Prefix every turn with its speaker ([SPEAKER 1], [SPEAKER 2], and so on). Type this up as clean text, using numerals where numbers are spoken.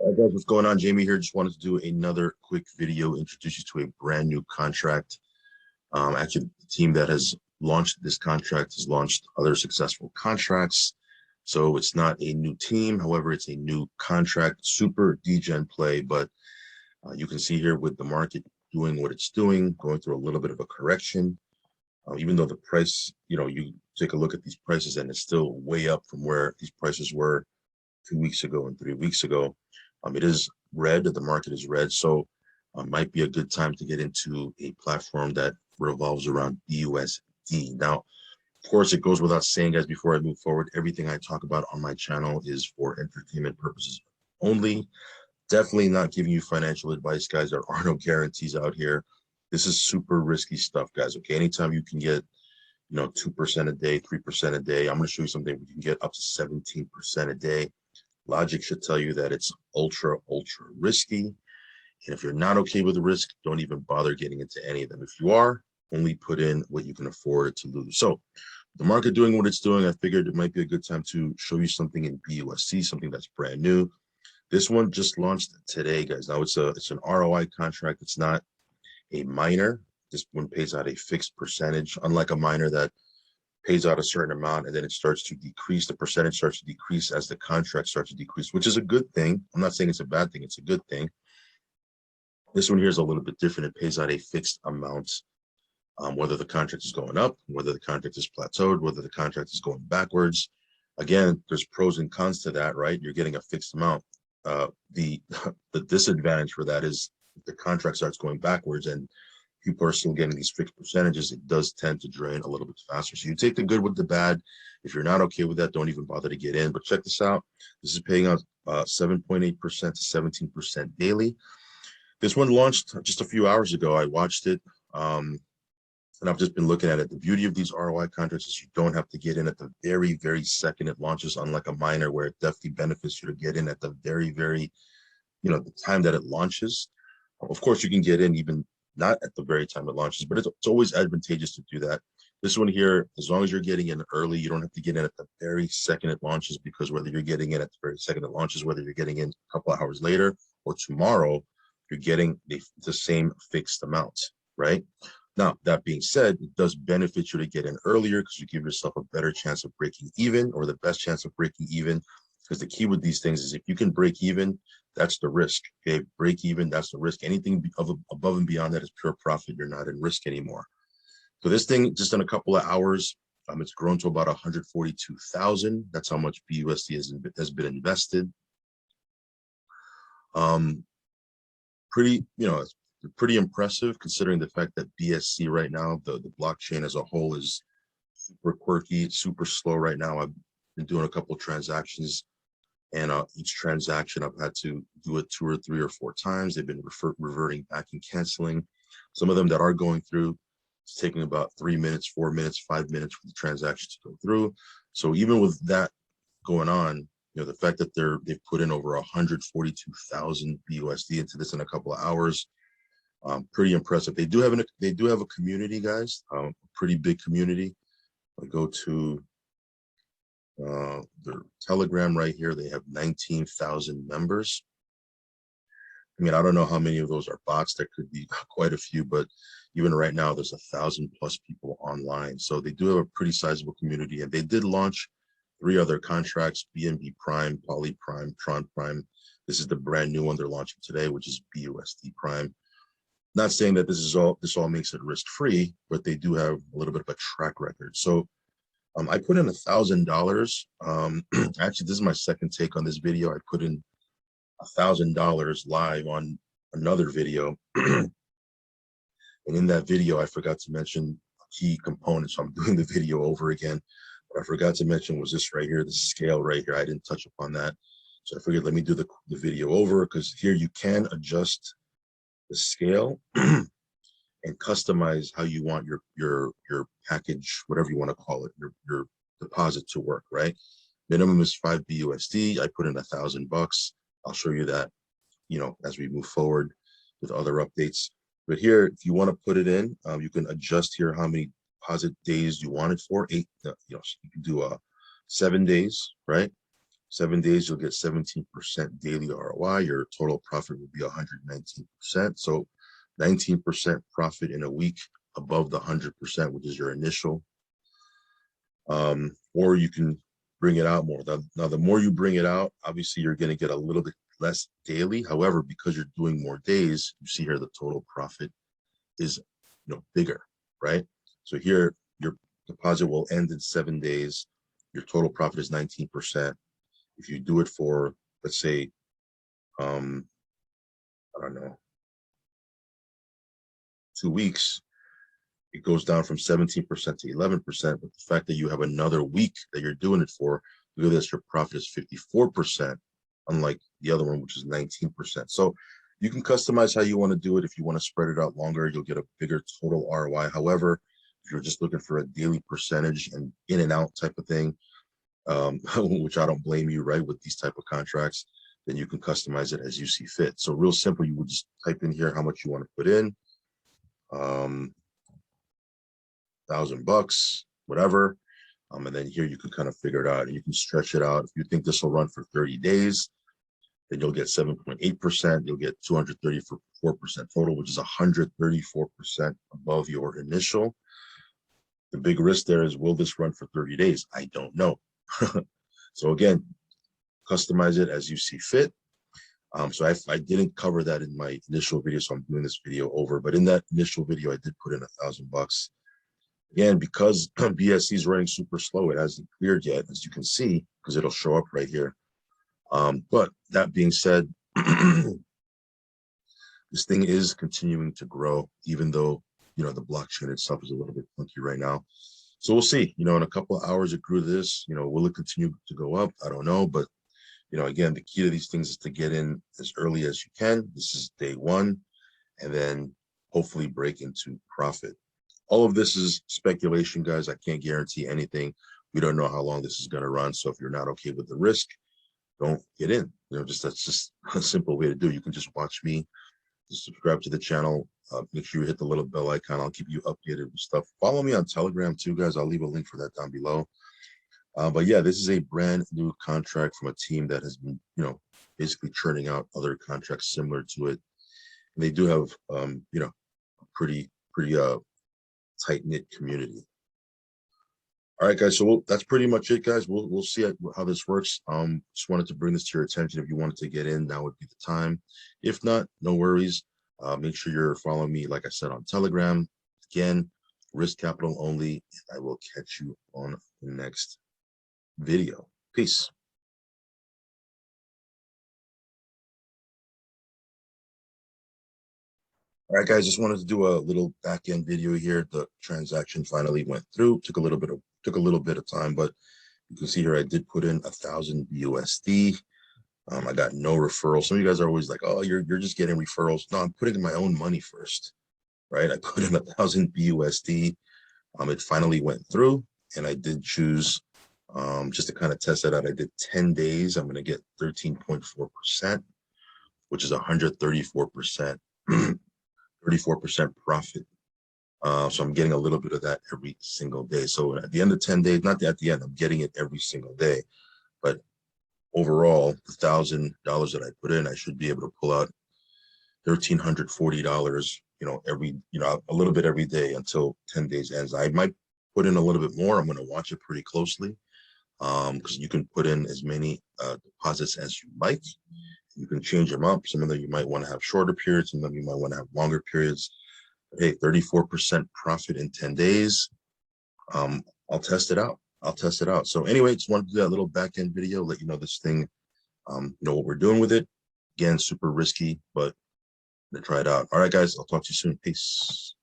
[SPEAKER 1] All right, guys, what's going on? Jamie here. Just wanted to do another quick video, introduce you to a brand new contract. Actually, the team that has launched this contract has launched other successful contracts. So it's not a new team. However, it's a new contract, super degen play. But you can see here with the market doing what it's doing, going through a little bit of a correction. Even though the price, you take a look at these prices and it's still way up from where these prices were 2 weeks ago and 3 weeks ago. It is red, the market is red, so might be a good time to get into a platform that revolves around BUSD. Now, of course, it goes without saying, guys, before I move forward, everything I talk about on my channel is for entertainment purposes only. Definitely not giving you financial advice, guys. There are no guarantees out here. This is super risky stuff, guys. Okay, anytime you can get 2% a day, 3% a day, I'm going to show you something where you can get up to 17% a day. Logic should tell you that it's ultra risky. And if you're not okay with the risk, don't even bother getting into any of them. If you are, only put in what you can afford to lose. So the market doing what it's doing, I figured it might be a good time to show you something in BUSD, something that's brand new. This one just launched today, guys. Now it's an ROI contract. It's not a miner. This one pays out a fixed percentage, unlike a miner that pays out a certain amount and then it starts to decrease. The percentage starts to decrease as the contract starts to decrease, which is a good thing. I'm not saying it's a bad thing. It's a good thing. This one here is a little bit different. It pays out a fixed amount, whether the contract is going up, whether the contract is plateaued, whether the contract is going backwards. Again, there's pros and cons to that, right? You're getting a fixed amount. The disadvantage for that is if the contract starts going backwards and people are still getting these fixed percentages, it does tend to drain a little bit faster. So you take the good with the bad. If you're not okay with that, don't even bother to get in. But check this out. This is paying out 7.8% to 17% daily. This one launched just a few hours ago. I watched it, and I've just been looking at it. The beauty of these ROI contracts is you don't have to get in at the very second it launches, unlike a miner where it definitely benefits you to get in at the very, the time that it launches. Of course, you can get in even not at the very time it launches, but it's always advantageous to do that. This one here, as long as you're getting in early, you don't have to get in at the very second it launches, because whether you're getting in at the very second it launches, whether you're getting in a couple of hours later or tomorrow, you're getting the same fixed amount, right? Now, that being said, it does benefit you to get in earlier because you give yourself a better chance of breaking even, or the best chance of breaking even. Because the key with these things is if you can break even, that's the risk. Okay, break even, that's the risk. Anything above and beyond that is pure profit. You're not in risk anymore. So this thing, just in a couple of hours, it's grown to about 142,000. That's how much BUSD has been invested. Pretty impressive considering the fact that BSC right now, the blockchain as a whole, is super quirky, it's super slow right now. I've been doing a couple of transactions, and each transaction I've had to do it 2 or 3 or 4 times. They've been reverting back and canceling. Some of them that are going through, it's taking about 3 minutes, 4 minutes, 5 minutes for the transaction to go through. So even with that going on, the fact that they've put in over 142,000 BUSD into this in a couple of hours, pretty impressive. They do have a community, guys, a pretty big community. I go to their Telegram right here. They have 19,000 members. I mean, I don't know how many of those are bots. There could be quite a few, but even right now, there's 1,000+ people online. So they do have a pretty sizable community, and they did launch 3 other contracts: BNB Prime, Poly Prime, Tron Prime. This is the brand new one they're launching today, which is BUSD Prime. Not saying that this all makes it risk-free, but they do have a little bit of a track record. So I put in $1,000. Actually, this is my second take on this video. I put in $1,000 live on another video. And in that video, I forgot to mention a key component. So I'm doing the video over again. What I forgot to mention was this right here, the scale right here. I didn't touch upon that. So I figured let me do the video over, because here you can adjust the scale and customize how you want your package, whatever you want to call it, your deposit to work, right? Minimum is 5 BUSD. I put in $1,000. I'll show you that, as we move forward with other updates. But here, if you want to put it in, you can adjust here how many deposit days you want it for. 8, you can do 7 days, right? 7 days, you'll get 17% daily ROI. Your total profit will be 119%. So 19% profit in a week above the 100%, which is your initial. Or you can bring it out more. Now, the more you bring it out, obviously you're going to get a little bit less daily. However, because you're doing more days, you see here the total profit is bigger, right? So here your deposit will end in 7 days. Your total profit is 19%. If you do it for, let's say, I don't know, 2 weeks, it goes down from 17% to 11%. But the fact that you have another week that you're doing it for, look at this, your profit is 54%, unlike the other one, which is 19%. So you can customize how you want to do it. If you want to spread it out longer, you'll get a bigger total ROI. However, if you're just looking for a daily percentage and in and out type of thing, which I don't blame you, right, with these type of contracts, then you can customize it as you see fit. So real simple, you would just type in here how much you want to put in, $1,000, whatever. And then here you can kind of figure it out and you can stretch it out. If you think this will run for 30 days, then you'll get 7.8%. You'll get 234% total, which is 134% above your initial. The big risk there is, will this run for 30 days? I don't know. So again, customize it as you see fit. So I didn't cover that in my initial video, so I'm doing this video over. But in that initial video, I did put in $1,000. Again, because BSC is running super slow, it hasn't cleared yet, as you can see, because it'll show up right here. But that being said, this thing is continuing to grow, even though the blockchain itself is a little bit funky right now. So we'll see. In a couple of hours it grew to this. Will it continue to go up? I don't know, but again, the key to these things is to get in as early as you can. This is day one, and then hopefully break into profit. All of this is speculation, guys. I can't guarantee anything. We don't know how long this is going to run. So if you're not okay with the risk, don't get in. That's just a simple way to do it. You can just watch me, just subscribe to the channel. Make sure you hit the little bell icon. I'll keep you updated with stuff. Follow me on Telegram too, guys. I'll leave a link for that down below. But yeah, this is a brand new contract from a team that has been, basically churning out other contracts similar to it. And they do have, a pretty tight-knit community. All right, guys. So that's pretty much it, guys. We'll see how this works. Just wanted to bring this to your attention. If you wanted to get in, now would be the time. If not, no worries. Make sure you're following me, like I said, on Telegram. Again, risk capital only. And I will catch you on the next video. Peace. All right, guys, just wanted to do a little back end video here. The transaction finally went through. Took a little bit of time, but you can see here I did put in 1,000 BUSD. I got no referrals. Some of you guys are always like, "Oh, you're just getting referrals." No, I'm putting in my own money first, right? I put in 1,000 BUSD. It finally went through, and I did choose just to kind of test it out. I did 10 days. I'm going to get 13.4%, which is 134%. 34% profit. So I'm getting a little bit of that every single day. So at the end of 10 days, not at the end, I'm getting it every single day. But overall, the $1,000 that I put in, I should be able to pull out $1,340, a little bit every day until 10 days ends. I might put in a little bit more. I'm going to watch it pretty closely because you can put in as many deposits as you like. You can change them up. Some of them you might want to have shorter periods, some of them you might want to have longer periods. Hey, 34% profit in 10 days. I'll test it out. So anyway, just wanted to do that little back end video, let you know this thing, what we're doing with it. Again, super risky, but I'm gonna try it out. All right, guys, I'll talk to you soon. Peace.